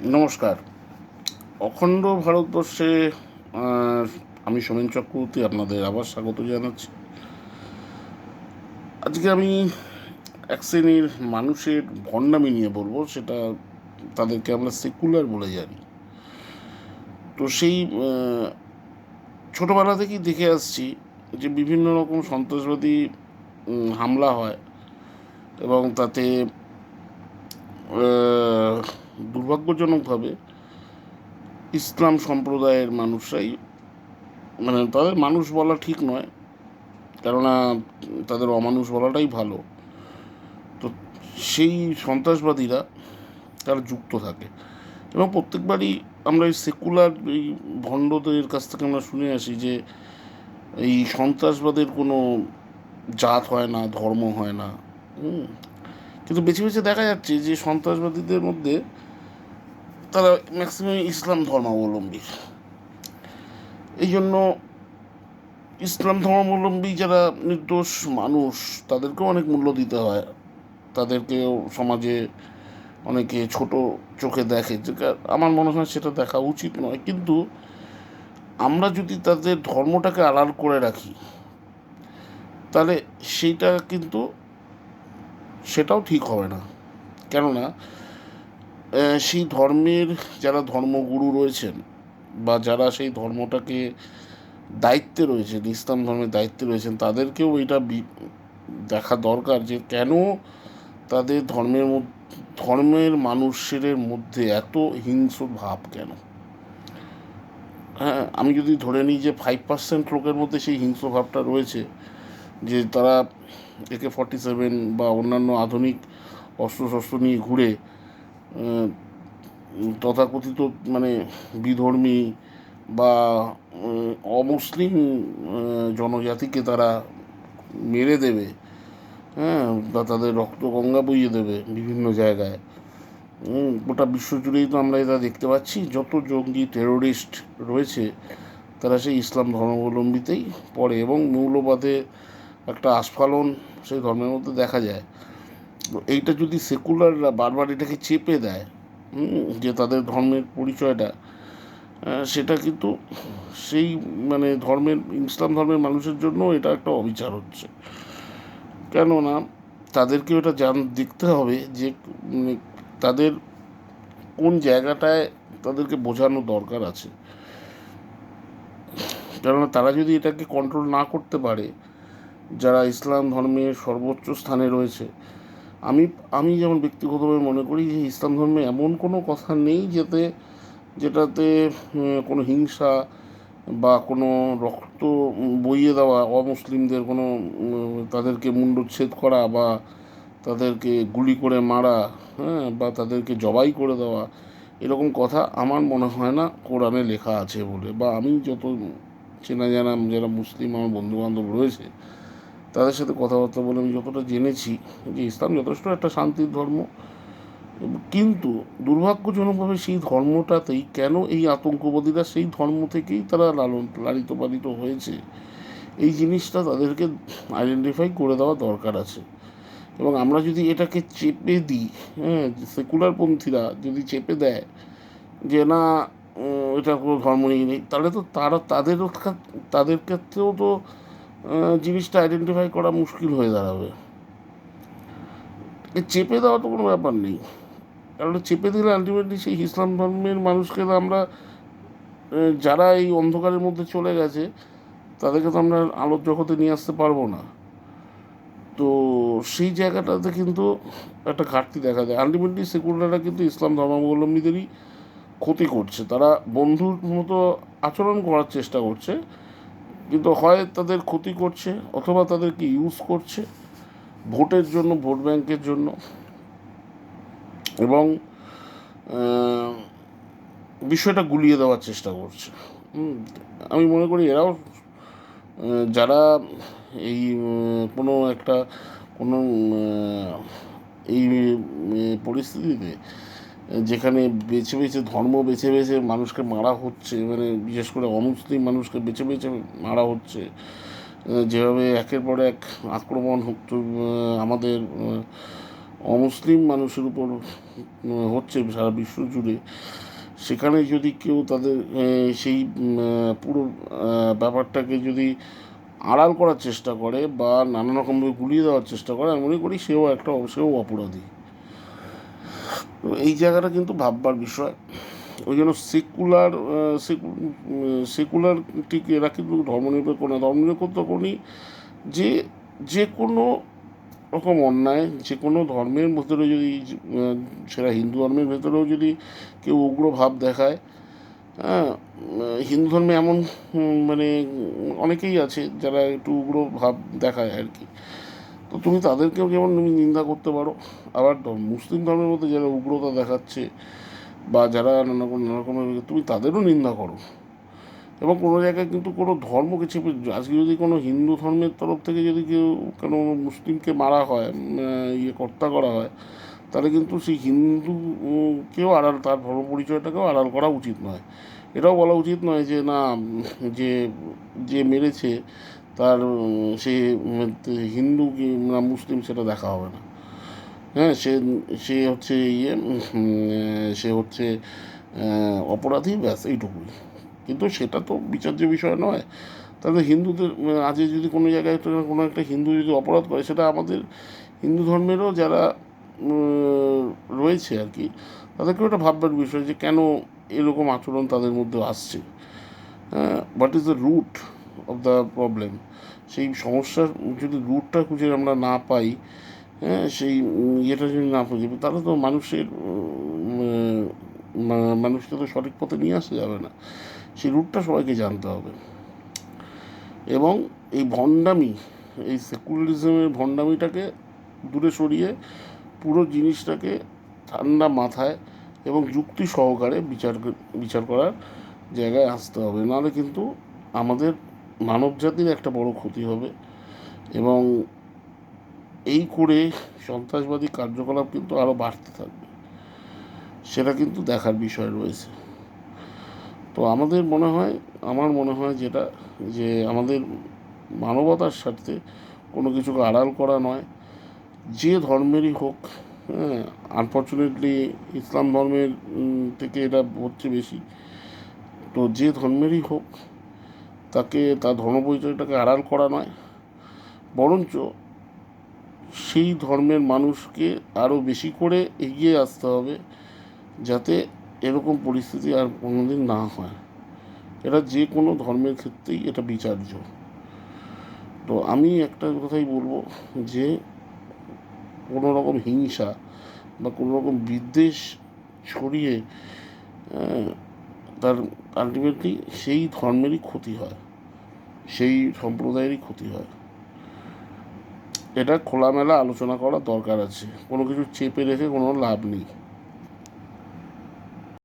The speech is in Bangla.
নমস্কার। অখণ্ড ভারতবর্ষে আহ, আমি সোমেন চক্রবর্তী আপনাদের আবার স্বাগত জানাচ্ছি। আজকে আমি এক শ্রেণীর মানুষের ভণ্ডামি নিয়ে বলবো, সেটা তাদেরকে আমরা সেকুলার বলে জানি। তো সেই ছোটোবেলা থেকেই দেখে আসছি যে বিভিন্ন রকম সন্ত্রাসবাদী হামলা হয়, এবং তাতে আহ, দুর্ভাগ্যজনকভাবে ইসলাম সম্প্রদায়ের মানুষরাই, মানে তাদের মানুষ বলা ঠিক নয়, কেননা তাদের অমানুষ বলাটাই ভালো। তো সেই সন্ত্রাসবাদীরা তারা যুক্ত থাকে, এবং প্রত্যেকবারই আমরা এই সেকুলার এই ভণ্ডদের কাছ থেকে আমরা শুনে আসি যে এই সন্ত্রাসবাদের কোনো জাত হয় না, ধর্ম হয় না। হুম। কিন্তু বেছে বেছে দেখা যাচ্ছে যে সন্ত্রাসবাদীদের মধ্যে তারা ম্যাক্সিমাম ইসলাম ধর্মাবলম্বী। এই জন্য ইসলাম ধর্মাবলম্বী যারা নির্দোষ মানুষ, তাদেরকেও অনেক মূল্য দিতে হয়। তাদেরকেও সমাজে অনেকে ছোট চোখে দেখে, যেটা আমার মনে হয় সেটা দেখা উচিত নয়। কিন্তু আমরা যদি তাদের ধর্মটাকে আড়াল করে রাখি, তাহলে সেইটা কিন্তু সেটাও ঠিক হবে না। কেননা সেই ধর্মের যারা ধর্মগুরু রয়েছেন, বা যারা সেই ধর্মটাকে দায়িত্বে রয়েছেন, ইসলাম ধর্মের দায়িত্বে রয়েছেন, তাদেরকেও এটা দেখা দরকার যে কেন তাদের ধর্মের মানুষের মধ্যে এত হিংস্র ভাব কেন। হ্যাঁ, আমি যদি ধরে নিই যে 5% লোকের মধ্যে সেই হিংস্র ভাবটা রয়েছে, যে তারা AK-47 বা অন্যান্য আধুনিক অস্ত্রশস্ত্র নিয়ে ঘুরে তথাকথিত মানে বিধর্মী বা অমুসলিম জনজাতিকে তারা মেরে দেবে, হ্যাঁ, বা তাদের রক্ত গঙ্গা বইয়ে দেবে বিভিন্ন জায়গায়। গোটা বিশ্বজুড়েই তো আমরা এটা দেখতে পাচ্ছি, যত জঙ্গি টেরোরিস্ট রয়েছে তারা সেই ইসলাম ধর্মাবলম্বীতেই পড়ে, এবং মৌলবাদে একটা আস্ফালন সেই ধর্মের মধ্যে দেখা যায়। তো এইটা যদি সেকুলাররা বারবার এটাকে চেপে দেয়, যে তাদের ধর্মের পরিচয়টা, সেটা কিন্তু সেই মানে ধর্মের ইসলাম ধর্মের মানুষের জন্য এটা একটা অবিচার হচ্ছে। কেননা তাদেরকে ওটা দেখতে হবে যে তাদের কোন জায়গাটায় তাদেরকে বোঝানো দরকার আছে। কেননা তারা যদি এটাকে কন্ট্রোল না করতে পারে, যারা ইসলাম ধর্মের সর্বোচ্চ স্থানে রয়েছে, আমি আমি যেমন ব্যক্তিগতভাবে মনে করি যে ইসলাম ধর্মে এমন কোনো কথা নেই যেটাতে কোনো হিংসা বা কোনো রক্ত বইয়ে দেওয়া, অমুসলিমদের কোনো তাদেরকে মুণ্ডচ্ছেদ করা, বা তাদেরকে গুলি করে মারা, হ্যাঁ, বা তাদেরকে জবাই করে দেওয়া, এরকম কথা আমার মনে হয় না কোরআনে লেখা আছে বলে। বা আমি যত চেনা জানা যারা মুসলিম আমার বন্ধুবান্ধব রয়েছে, তাদের সাথে কথাবার্তা বলে আমি যতটা জেনেছি যে ইসলাম যথেষ্ট একটা শান্তির ধর্ম। কিন্তু দুর্ভাগ্যজনকভাবে সেই ধর্মটাতেই কেন এই আতঙ্কবাদীরা সেই ধর্ম থেকেই তারা লালিত পালিত হয়েছে, এই জিনিসটা তাদেরকে আইডেন্টিফাই করে দেওয়া দরকার আছে। এবং আমরা যদি এটাকে চেপে দিই, হ্যাঁ, সেকুলারপন্থীরা যদি চেপে দেয় যে না, এটা কোনো ধর্মই নেই, তাহলে তো তাদের ক্ষেত্রেও তো জিনিসটা আইডেন্টিফাই করা মুশকিল হয়ে দাঁড়াবে। চেপে দেওয়া তো কোনো ব্যাপার নেই, কারণ চেপে দিলে আলটিমেটলি সেই ইসলাম ধর্মের মানুষকে তো আমরা, যারা এই অন্ধকারের মধ্যে চলে গেছে, তাদেরকে তো আমরা আলোর জগতে নিয়ে আসতে পারবো না। তো সেই জায়গাটাতে কিন্তু একটা ঘাটতি দেখা যায়। আলটিমেটলি সেকুলাররা কিন্তু ইসলাম ধর্মাবলম্বীদেরই ক্ষতি করছে। তারা বন্ধুর মতো আচরণ করার চেষ্টা করছে, কিন্তু হয় তাদের ক্ষতি করছে, অথবা তাদেরকে ইউজ করছে ভোটের জন্য, ভোট ব্যাংকের জন্য। এবং বিষয়টা গুলিয়ে দেওয়ার চেষ্টা করছে। আমি মনে করি এরাও যারা এই কোনো একটা কোনো এই পরিস্থিতিতে, যেখানে বেছে বেছে ধর্ম বেছে বেছে মানুষকে মারা হচ্ছে, মানে বিশেষ করে অমুসলিম মানুষকে বেছে বেছে মারা হচ্ছে, যেভাবে একের পর এক আক্রমণ আমাদের অমুসলিম মানুষের উপর হচ্ছে সারা বিশ্ব জুড়ে, সেখানে যদি কেউ তাদের সেই পুরো ব্যাপারটাকে যদি আড়াল করার চেষ্টা করে বা নানা রকমভাবে গুলিয়ে দেওয়ার চেষ্টা করে, আমি মনে করি সেও অপরাধী। তো এই জায়গাটা কিন্তু ভাববার বিষয়। ওই জন্য সেকুলার ঠিক এরা কিন্তু ধর্মনিরপেক্ষ না। ধর্মনিরপেক্ষ কোনই যে যে কোনো রকম অন্যায় যে কোনো ধর্মের ভেতরে যদি সেটা হিন্দু ধর্মের ভেতরেও যদি কেউ উগ্র ভাব দেখায়, হ্যাঁ, হিন্দু ধর্মে এমন মানে অনেকেই আছে যারা একটু উগ্র ভাব দেখায় আর কি। তো তুমি তাদেরকেও যেমন তুমি নিন্দা করতে পারো, আবার মুসলিম ধর্মের মধ্যে যারা উগ্রতা দেখাচ্ছে বা যারা নানা রকমের, তুমি তাদেরও নিন্দা করো। এবং কোনো জায়গায় কিন্তু কোনো ধর্মকে চেপে, আজকে যদি কোনো হিন্দু ধর্মের তরফ থেকে যদি কেউ কোনো মুসলিমকে মারা হয়, হত্যা করা হয়, তাহলে কিন্তু সেই কেউ আড়াল, তার ধর্ম পরিচয়টাকেও আড়াল করা উচিত নয়। এটাও বলা উচিত নয় যে না, যে যে মেরেছে তার সে হিন্দু কি না মুসলিম সেটা দেখা হবে না। হ্যাঁ, সে সে হচ্ছে সে হচ্ছে অপরাধী, ব্যাস এইটুকুই। কিন্তু সেটা তো বিচার্য বিষয় নয়। তাহলে হিন্দুদের আজকে যদি কোনো জায়গায় কোনো একটা হিন্দু যদি অপরাধ করে, সেটা আমাদের হিন্দু ধর্মেরও যারা রয়েছে আর কি, তাদেরকে ওটা ভাববার বিষয় যে কেন এরকম আচরণ তাদের মধ্যে আসছে। হ্যাঁ, what is the root of the problem. সেই সমস্যার যদি রুটটা খুঁজে আমরা না পাই, হ্যাঁ, সেই ইয়েটা যদি না খুঁজে পাই, তাহলে তো মানুষকে তো সঠিক পথে নিয়ে আসা যাবে না। সেই রুটটা সবাইকে জানতে হবে। এবং এই ভণ্ডামি, এই সেকুলারিজমের ভণ্ডামিটাকে দূরে সরিয়ে পুরো জিনিসটাকে ঠান্ডা মাথায় এবং যুক্তি সহকারে বিচার করার জায়গায় আসতে হবে। নাহলে কিন্তু আমাদের মানব জাতির একটা বড় ক্ষতি হবে। এবং এই করে সন্ত্রাসবাদী কার্যকলাপ কিন্তু আরও বাড়তে থাকবে, সেটা কিন্তু দেখার বিষয় রয়েছে। তো আমার মনে হয় যেটা, যে আমাদের মানবতার স্বার্থে কোনো কিছুকে আড়াল করা নয়, যে ধর্মেরই হোক। হ্যাঁ, আনফর্চুনেটলি ইসলাম ধর্মের থেকে এটা হচ্ছে বেশি। তো যে ধর্মেরই হোক, তাকে তার ধর্ম পরিচয়টাকে আড়াল করা নয়, বরঞ্চ সেই ধর্মের মানুষকে আরও বেশি করে এগিয়ে আসতে হবে, যাতে এরকম পরিস্থিতি আর কোনোদিন না হয়। এটা যে কোনো ধর্মের ক্ষেত্রেই এটা বিচার্য। তো আমি একটা কথাই বলবো, যে কোনো রকম হিংসা বা কোনো রকম বিদ্বেষ ছড়িয়ে তার আলটিমেটলি সেই ধর্মেরই ক্ষতি হয়, সেই সম্প্রদায়েরই ক্ষতি হয়। এটা খোলামেলা আলোচনা করা দরকার আছে, কোনো কিছু চেপে রেখে কোনো লাভ নেই।